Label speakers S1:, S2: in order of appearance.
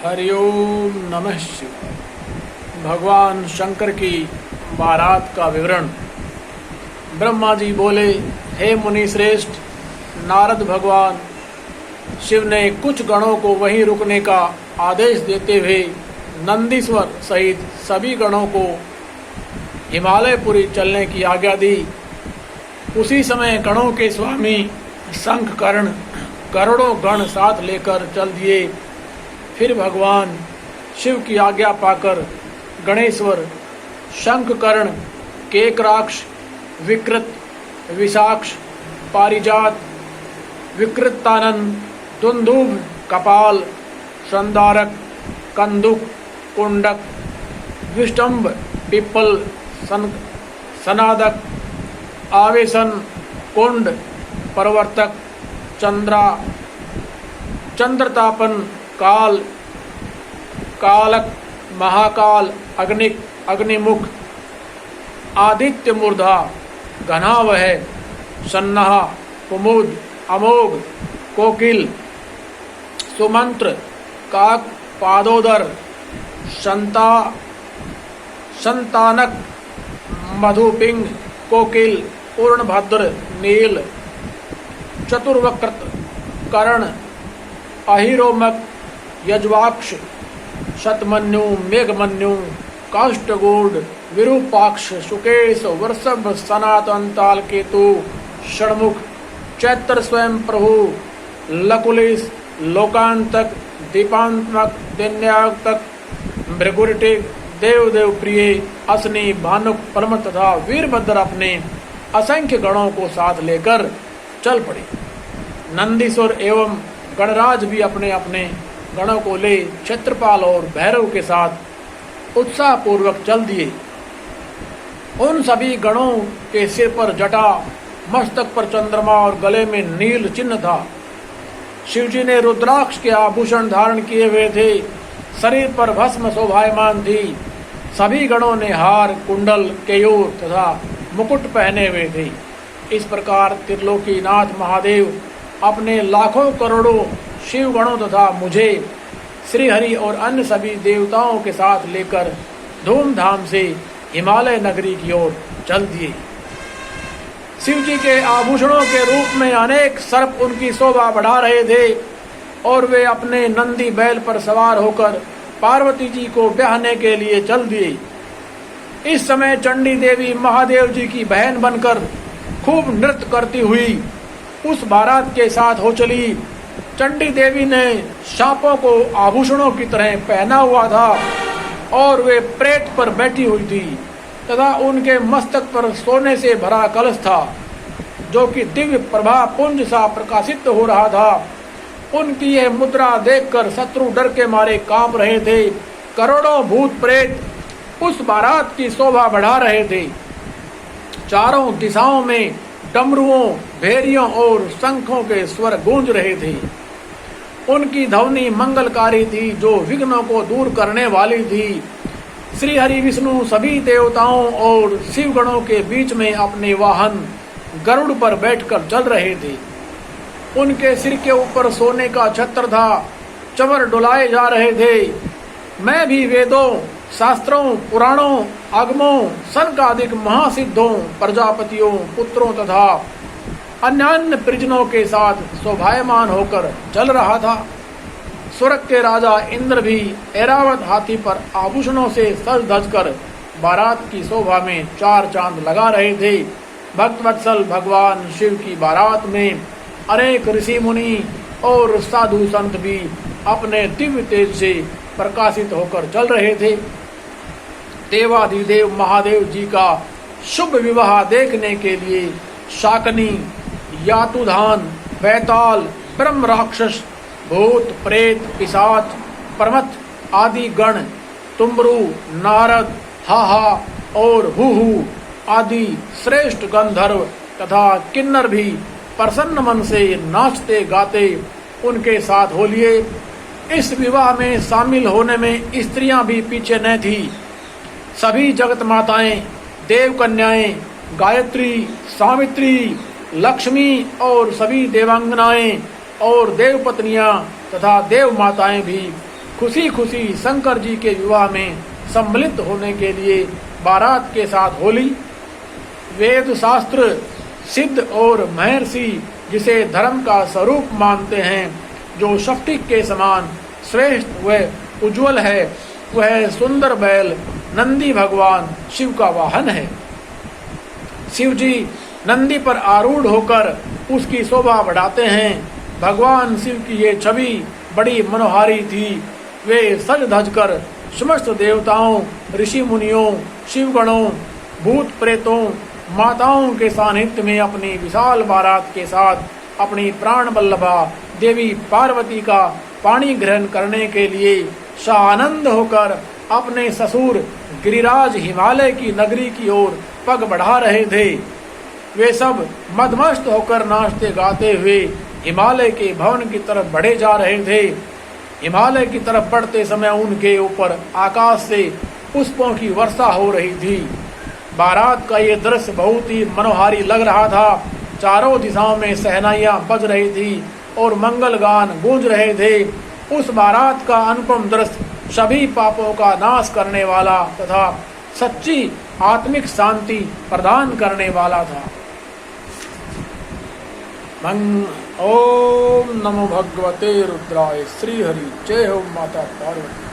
S1: हरिओम नमः शिवाय। भगवान शंकर की बारात का विवरण। ब्रह्मा जी बोले, हे मुनि श्रेष्ठ, नारद भगवान शिव ने कुछ गणों को वहीं रुकने का आदेश देते हुए नंदीश्वर सहित सभी गणों को हिमालयपुरी चलने की आज्ञा दी। उसी समय गणों के स्वामी शंखकर्ण करोड़ों गण साथ लेकर चल दिए। फिर भगवान शिव की आज्ञा पाकर गणेश्वर, शंखकर्ण, केकराक्ष, विकृत, विशाक्ष, पारिजात, विकृतानंद, दुंदुभ, कपाल, संदारक, कंदुक, कुंडक, विष्टम्भ, पिप्पल, सनादक, आवेशन, कुंड, प्रवर्तक, चंद्रा, चंद्रतापन, काल, कालक, महाकाल, अग्निक, अग्निमुख, आदित्य मूर्धा, घनावह, सन्नहा, कुमुद, अमोघ, कोकिल, सुमंत्र, काक, पादोदर, संतानक, मधुपिंग, कोकिल, पूर्णभद्र, नील, चतुर्वकृत, कर्ण, अहिरोमक, यज्वाक्ष, शतमन्यु, मेघमन्यु, काष्ठगूढ़, विरूपाक्ष, सुकेश, वृषभ, सनातन, तालकेतु, षण्मुख, चैत्र स्वयं प्रभु, लकुलिस, लोकांतक, दीपांतक, दिन्यातक, भृगुरटिक, देवदेव प्रिय, असनी, भानुक, परम तथा वीरभद्र अपने असंख्य गणों को साथ लेकर चल पड़े। नंदीश्वर एवं गणराज भी अपने अपने गणों को ले क्षेत्रपाल और भैरव के साथ उत्साह पूर्वक चल दिए। उन सभी गणों के सिर पर जटा, मस्तक पर चंद्रमा और गले में नील चिन्ह था। शिवजी ने रुद्राक्ष के आभूषण धारण किए हुए थे। शरीर पर भस्म शोभायमान थी। सभी गणों ने हार, कुंडल, केयूर तथा मुकुट पहने हुए थे। इस प्रकार त्रिलोकीनाथ महादेव अपने लाखों करोड़ों शिव गणों तथा मुझे, श्री हरि और अन्य सभी देवताओं के साथ लेकर धूमधाम से हिमालय नगरी की ओर चल दिए। शिव जी के आभूषणों के रूप में अनेक सर्प उनकी शोभा बढ़ा रहे थे और वे अपने नंदी बैल पर सवार होकर पार्वती जी को ब्याहने के लिए चल दिए। इस समय चंडी देवी महादेव जी की बहन बनकर खूब नृत्य करती हुई उस बारात के साथ हो चली। चंडी देवी ने सांपों को आभूषणों की तरह पहना हुआ था और वे प्रेत पर बैठी हुई थी तथा उनके मस्तक पर सोने से भरा कलश था जो कि दिव्य प्रभा पुंज सा प्रकाशित हो रहा था। उनकी यह मुद्रा देखकर शत्रु डर के मारे कांप रहे थे। करोड़ों भूत प्रेत उस बारात की शोभा बढ़ा रहे थे। चारों दिशाओं में डमरुओं, भेरियों और शंखों के स्वर गूंज रहे थे। उनकी ध्वनि मंगलकारी थी जो विघ्नों को दूर करने वाली थी। श्री हरि विष्णु सभी देवताओं और शिवगणों के बीच में अपने वाहन गरुड़ पर बैठकर चल रहे थे। उनके सिर के ऊपर सोने का छत्र था। चवर डुलाए जा रहे थे। मैं भी वेदों, शास्त्रों, पुराणों, आगमों, सनकादिक महासिद्धों, प्रजापतियों, पुत्रों तथा अन्य परिजनों के साथ शोभायमान होकर चल रहा था। स्वर्ग के राजा इंद्र भी ऐरावत हाथी पर आभूषणों से सज धज कर बारात की शोभा में चार चांद लगा रहे थे। भक्तवत्सल भगवान शिव की बारात में अनेक ऋषि मुनि और साधु संत भी अपने दिव्य तेज से प्रकाशित होकर चल रहे थे। देवाधिदेव महादेव जी का शुभ विवाह देखने के लिए शाकनी, यातुधान, बैताल, ब्रह्म राक्षस, भूत, प्रेत, पिशाच, प्रमथ आदि गण, तुम्बरु, नारद, हाहा और हुहु आदि श्रेष्ठ गंधर्व तथा किन्नर भी प्रसन्न मन से नाचते गाते उनके साथ हो लिए। इस विवाह में शामिल होने में स्त्रियां भी पीछे न थी। सभी जगत माताएं, देव कन्याएं, गायत्री, सावित्री, लक्ष्मी और सभी देवांगनाएं और देव पत्नियां तथा देव माताएं भी खुशी खुशी शंकर जी के विवाह में सम्मिलित होने के लिए बारात के साथ होली। वेद शास्त्र सिद्ध और महर्षि जिसे धर्म का स्वरूप मानते हैं, जो स्फटिक के समान श्रेष्ठ व उज्जवल है, वह सुंदर बैल नंदी भगवान शिव का वाहन है। शिव जी नंदी पर आरूढ़ होकर उसकी शोभा बढ़ाते हैं। भगवान शिव की ये छवि बड़ी मनोहारी थी। वे सज धज कर समस्त देवताओं, ऋषि मुनियों, शिवगणों, भूत प्रेतों, माताओं के सानिध्य में अपनी विशाल बारात के साथ अपनी प्राण वल्लभा देवी पार्वती का पाणी ग्रहण करने के लिए सानंद होकर अपने ससुर गिरिराज हिमालय की नगरी की ओर पग बढ़ा रहे थे। वे सब मदमस्त होकर नाचते गाते हुए हिमालय के भवन की तरफ बढ़े जा रहे थे। हिमालय की तरफ बढ़ते समय उनके ऊपर आकाश से पुष्पों की वर्षा हो रही थी। बारात का ये दृश्य बहुत ही मनोहारी लग रहा था। चारों दिशाओं में शहनाइयां बज रही थी और मंगल गान गूंज रहे थे। उस बारात का अनुपम दृश्य सभी पापों का नाश करने वाला तथा सच्ची आत्मिक शांति प्रदान करने वाला था। ओम नमो भगवते रुद्राय श्री हरि। जय हो माता पार्वती।